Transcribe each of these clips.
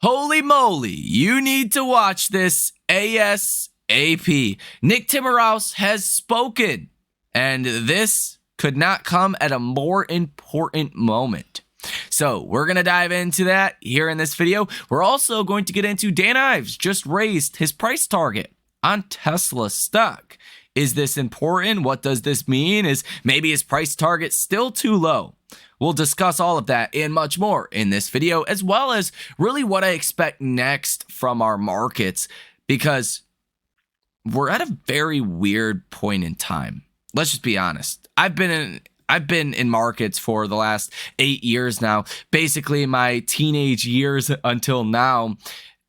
Holy moly, you need to watch this ASAP. Nick Timiraos has spoken, and this could not come at a more important moment. So we're going to dive into that here in this video. We're also going to get into Dan Ives just raised his price target on Tesla stock. Is this important? What does this mean? Is maybe his price target still too low? We'll discuss all of that and much more in this video, as well as really what I expect next from our markets, because we're at a very weird point in time. Let's just be honest. I've been in markets for the last 8 years now, basically my teenage years until now.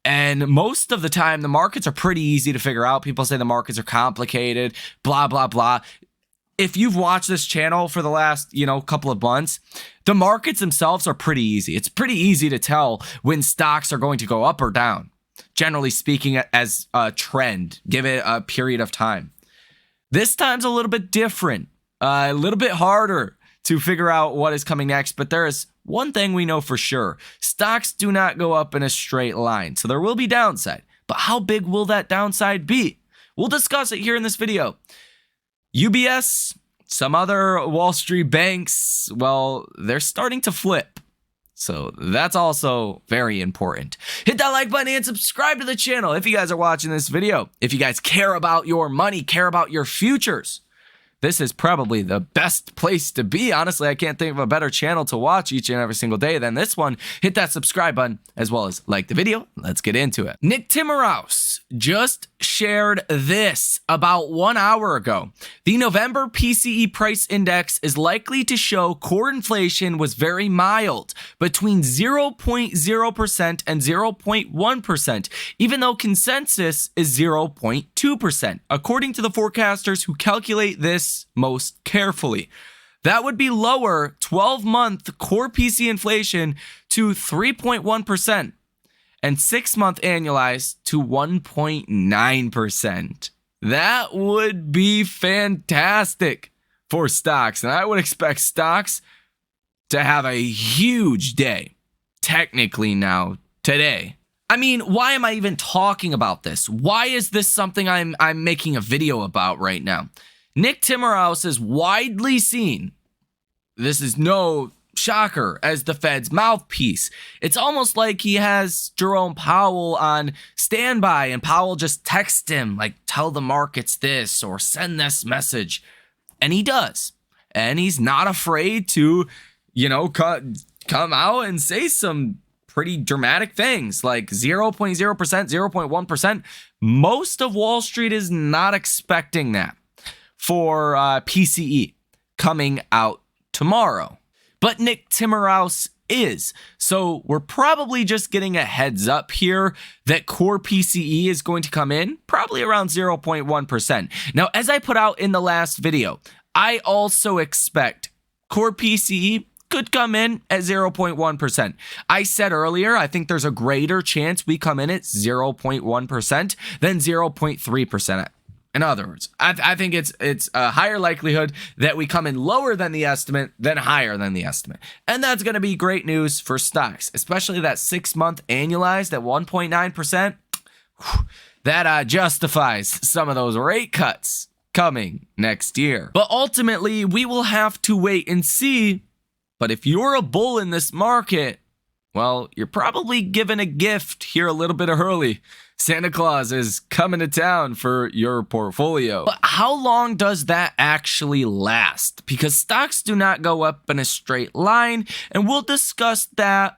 And most of the time, the markets are pretty easy to figure out. People say the markets are complicated, blah, blah, blah. If you've watched this channel for the last, couple of months, the markets themselves are pretty easy. It's pretty easy to tell when stocks are going to go up or down, generally speaking, as a trend. Give it a period of time. This time's a little bit different, a little bit harder to figure out what is coming next. But there is one thing we know for sure. Stocks do not go up in a straight line, so there will be downside. But how big will that downside be? We'll discuss it here in this video. UBS, some other Wall Street banks, well, they're starting to flip. So that's also very important. Hit that like button and subscribe to the channel if you guys are watching this video. If you guys care about your money, care about your futures, this is probably the best place to be. Honestly, I can't think of a better channel to watch each and every single day than this one. Hit that subscribe button as well as like the video. Let's get into it. Nick Timiraos just shared this about 1 hour ago. The November PCE price index is likely to show core inflation was very mild, between 0.0% and 0.1%, even though consensus is 0.2%, according to the forecasters who calculate this most carefully. That would be lower 12-month core PC inflation to 3.1% and 6-month annualized to 1.9%. That would be fantastic for stocks, and I would expect stocks to have a huge day, technically now, today. I mean, why am I even talking about this? Why is this something I'm making a video about right now? Nick Timiraos is widely seen, this is no shocker, as the Fed's mouthpiece. It's almost like he has Jerome Powell on standby and Powell just texts him, like, tell the markets this or send this message. And he does. And he's not afraid to, come out and say some pretty dramatic things like 0.0%, 0.1%. Most of Wall Street is not expecting that for PCE coming out tomorrow. But Nick Timiraos is. So we're probably just getting a heads up here that core PCE is going to come in probably around 0.1%. Now, as I put out in the last video, I also expect core PCE could come in at 0.1%. I said earlier, I think there's a greater chance we come in at 0.1% than 0.3%. In other words, I think it's a higher likelihood that we come in lower than the estimate than higher than the estimate. And that's going to be great news for stocks, especially that 6-month annualized at 1.9%. That justifies some of those rate cuts coming next year. But ultimately, we will have to wait and see. But if you're a bull in this market, well, you're probably given a gift here a little bit early. Santa Claus is coming to town for your portfolio. But how long does that actually last? Because stocks do not go up in a straight line, and we'll discuss that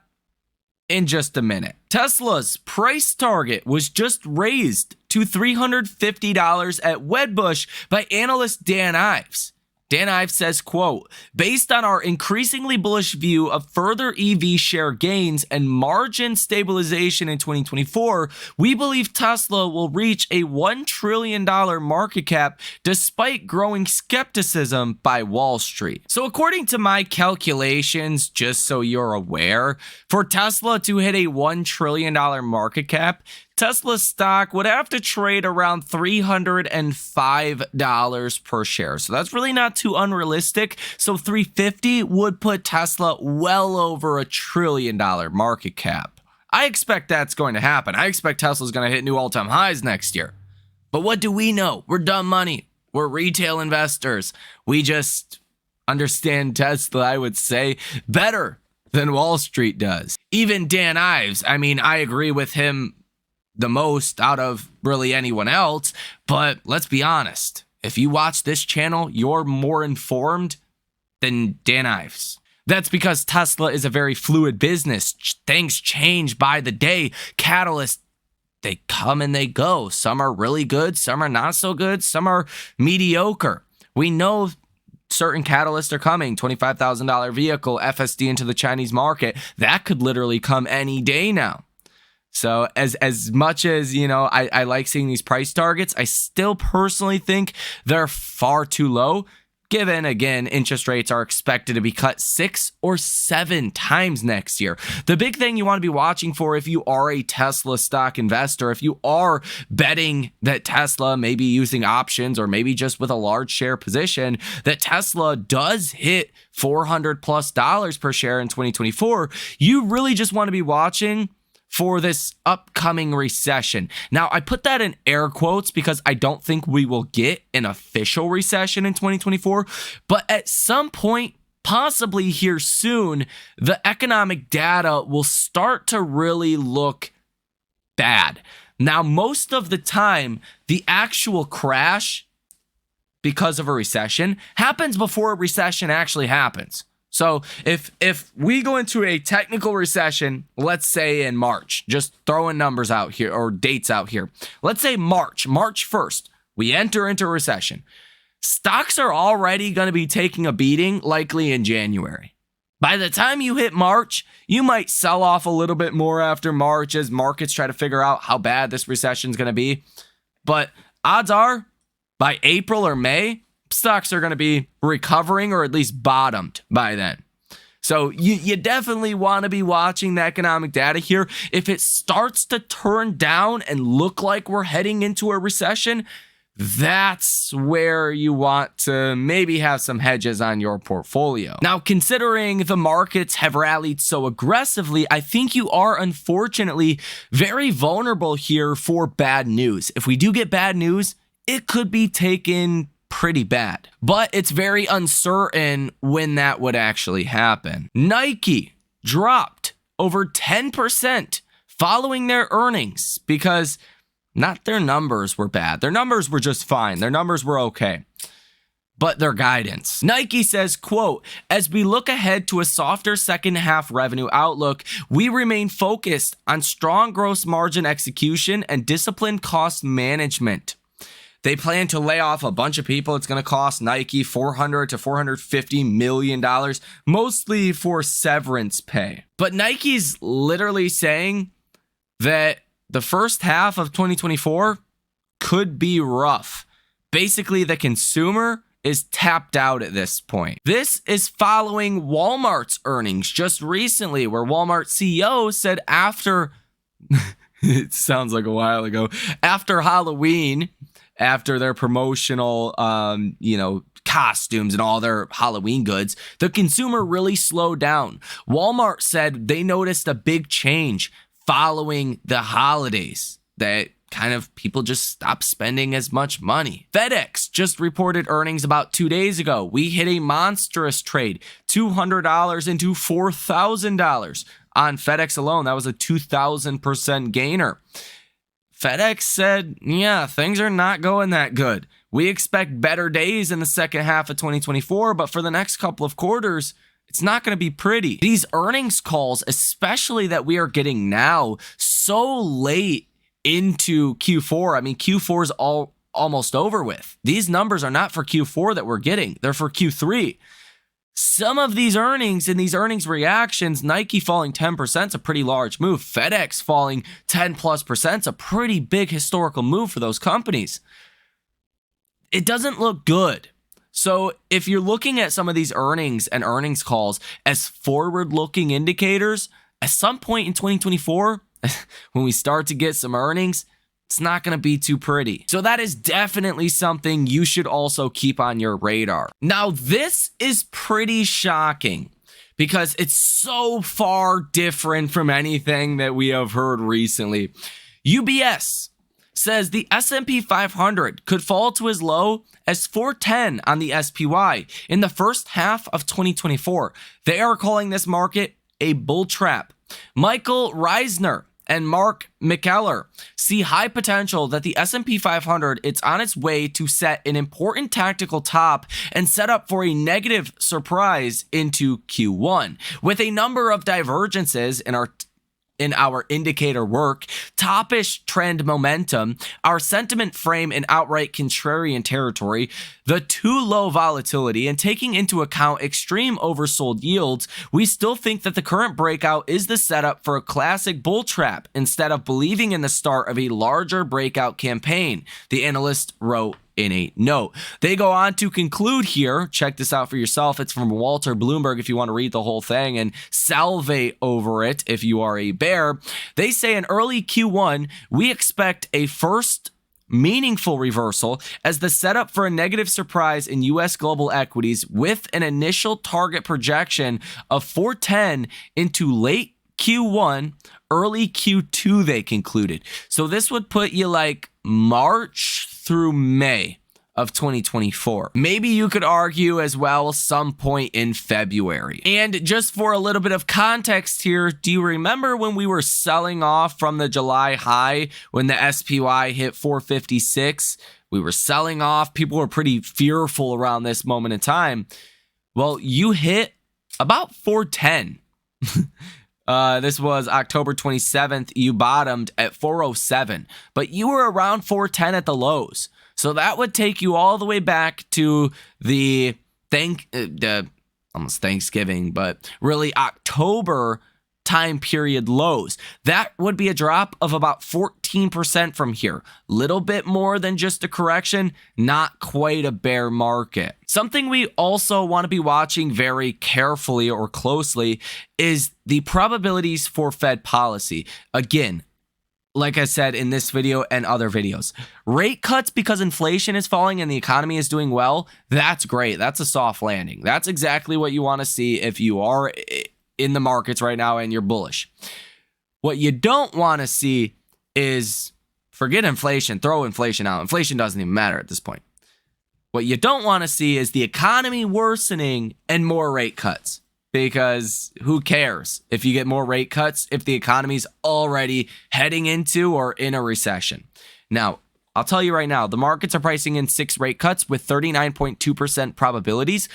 in just a minute. Tesla's price target was just raised to $350 at Wedbush by analyst Dan Ives. Dan Ives says, quote, based on our increasingly bullish view of further EV share gains and margin stabilization in 2024, we believe Tesla will reach a $1 trillion market cap despite growing skepticism by Wall Street. So according to my calculations, just so you're aware, for Tesla to hit a $1 trillion market cap, Tesla stock would have to trade around $305 per share. So that's really not too unrealistic. So $350 would put Tesla well over $1 trillion market cap. I expect that's going to happen. I expect Tesla's going to hit new all-time highs next year. But what do we know? We're dumb money. We're retail investors. We just understand Tesla, I would say, better than Wall Street does. Even Dan Ives, I mean, I agree with him the most out of really anyone else, but let's be honest. If you watch this channel, you're more informed than Dan Ives. That's because Tesla is a very fluid business. Things change by the day. Catalysts, they come and they go. Some are really good, some are not so good, some are mediocre. We know certain catalysts are coming. $25,000 vehicle, FSD into the Chinese market. That could literally come any day now. So as much as, you know, I like seeing these price targets, I still personally think they're far too low, given, again, interest rates are expected to be cut 6 or 7 times next year. The big thing you want to be watching for if you are a Tesla stock investor, if you are betting that Tesla may be using options or maybe just with a large share position, that Tesla does hit $400+ per share in 2024, you really just want to be watching for this upcoming recession. Now, I put that in air quotes because I don't think we will get an official recession in 2024, but at some point, possibly here soon, the economic data will start to really look bad. Now, most of the time, the actual crash because of a recession happens before a recession actually happens. So if we go into a technical recession, let's say in March, just throwing numbers out here or dates out here. Let's say March 1st, we enter into a recession. Stocks are already going to be taking a beating likely in January. By the time you hit March, you might sell off a little bit more after March as markets try to figure out how bad this recession is going to be. But odds are by April or May, stocks are going to be recovering or at least bottomed by then. So you definitely want to be watching the economic data here. If it starts to turn down and look like we're heading into a recession, that's where you want to maybe have some hedges on your portfolio. Now, considering the markets have rallied so aggressively, I think you are unfortunately very vulnerable here for bad news. If we do get bad news, it could be taken pretty bad, but it's very uncertain when that would actually happen. Nike dropped over 10% following their earnings because not their numbers were bad. Their numbers were just fine. Their numbers were okay, but their guidance. Nike says, quote, "As we look ahead to a softer second half revenue outlook, we remain focused on strong gross margin execution and disciplined cost management." They plan to lay off a bunch of people. It's going to cost Nike $400 to $450 million, mostly for severance pay. But Nike's literally saying that the first half of 2024 could be rough. Basically, the consumer is tapped out at this point. This is following Walmart's earnings just recently, where Walmart CEO said after, it sounds like a while ago, after Halloween, after their promotional, costumes and all their Halloween goods, the consumer really slowed down. Walmart said they noticed a big change following the holidays, that kind of people just stopped spending as much money. FedEx just reported earnings about 2 days ago. We hit a monstrous trade, $200 into $4,000 on FedEx alone. That was a 2,000% gainer. FedEx said, yeah, things are not going that good. We expect better days in the second half of 2024, but for the next couple of quarters, it's not going to be pretty. These earnings calls, especially that we are getting now so late into Q4. I mean, Q4 is almost over with. These numbers are not for Q4 that we're getting. They're for Q3. Some of these earnings and these earnings reactions, Nike falling 10% is a pretty large move. FedEx falling 10+% is a pretty big historical move for those companies. It doesn't look good. So if you're looking at some of these earnings and earnings calls as forward-looking indicators, at some point in 2024, when we start to get some earnings, it's not going to be too pretty. So that is definitely something you should also keep on your radar. Now, this is pretty shocking because it's so far different from anything that we have heard recently. UBS says the S&P 500 could fall to as low as 410 on the SPY in the first half of 2024. They are calling this market a bull trap. Michael Reisner and Mark McKellar see high potential that the S&P 500 it's on its way to set an important tactical top and set up for a negative surprise into Q1. With a number of divergences in our indicator work, toppish trend momentum, our sentiment frame in outright contrarian territory, the too low volatility, and taking into account extreme oversold yields, we still think that the current breakout is the setup for a classic bull trap instead of believing in the start of a larger breakout campaign, the analyst wrote in a note. They go on to conclude here, check this out for yourself, it's from Walter Bloomberg if you want to read the whole thing and salivate over it if you are a bear. They say in early Q1, we expect a first meaningful reversal as the setup for a negative surprise in U.S. global equities with an initial target projection of 410 into late Q1, early Q2, they concluded. So this would put you like March through May of 2024. Maybe you could argue as well some point in February. And just for a little bit of context here, do you remember when we were selling off from the July high when the SPY hit 456? We were selling off. People were pretty fearful around this moment in time. Well, you hit about 410. This was October 27th. You bottomed at 407, but you were around 410 at the lows. So that would take you all the way back to the almost Thanksgiving, but really October time period lows. That would be a drop of about 14% from here. Little bit more than just a correction, not quite a bear market. Something we also want to be watching very carefully or closely is the probabilities for Fed policy. Again, like I said in this video and other videos, rate cuts because inflation is falling and the economy is doing well, that's great. That's a soft landing. That's exactly what you want to see if you are in the markets right now and you're bullish. What you don't want to see is, forget inflation, throw inflation out. Inflation doesn't even matter at this point. What you don't want to see is the economy worsening and more rate cuts. Because who cares if you get more rate cuts if the economy's already heading into or in a recession? Now, I'll tell you right now, the markets are pricing in 6 rate cuts with 39.2% probabilities.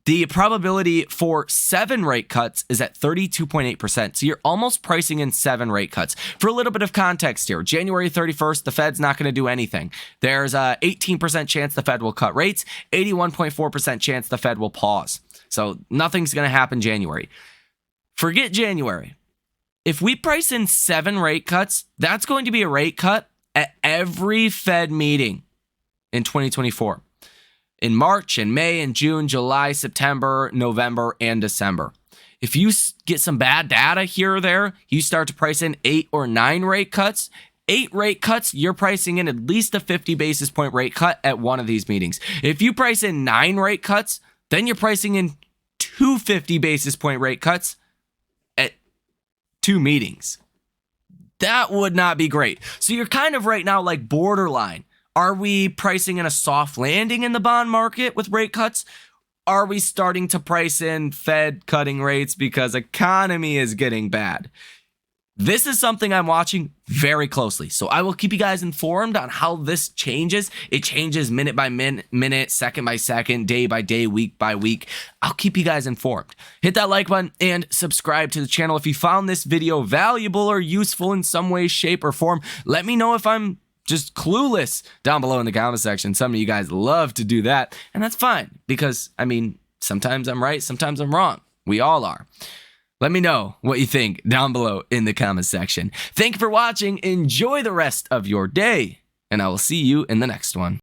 The probability for 7 rate cuts is at 32.8%. So you're almost pricing in 7 rate cuts. For a little bit of context here, January 31st, the Fed's not going to do anything. There's a 18% chance the Fed will cut rates, 81.4% chance the Fed will pause. So nothing's going to happen January. Forget January. If we price in 7 rate cuts, that's going to be a rate cut at every Fed meeting in 2024. In March, in May, in June, July, September, November, and December. If you get some bad data here or there, you start to price in 8 or 9 rate cuts. 8 rate cuts, you're pricing in at least a 50 basis point rate cut at one of these meetings. If you price in 9 rate cuts, then you're pricing in 250 basis point rate cuts at 2 meetings. That would not be great. So you're kind of right now like borderline. Are we pricing in a soft landing in the bond market with rate cuts? Are we starting to price in Fed cutting rates because economy is getting bad? This is something I'm watching very closely. So I will keep you guys informed on how this changes. It changes minute by minute, second by second, day by day, week by week. I'll keep you guys informed. Hit that like button and subscribe to the channel if you found this video valuable or useful in some way, shape, or form. Let me know if I'm just clueless down below in the comment section. Some of you guys love to do that, and that's fine because, I mean, sometimes I'm right, sometimes I'm wrong. We all are. Let me know what you think down below in the comment section. Thank you for watching. Enjoy the rest of your day, and I will see you in the next one.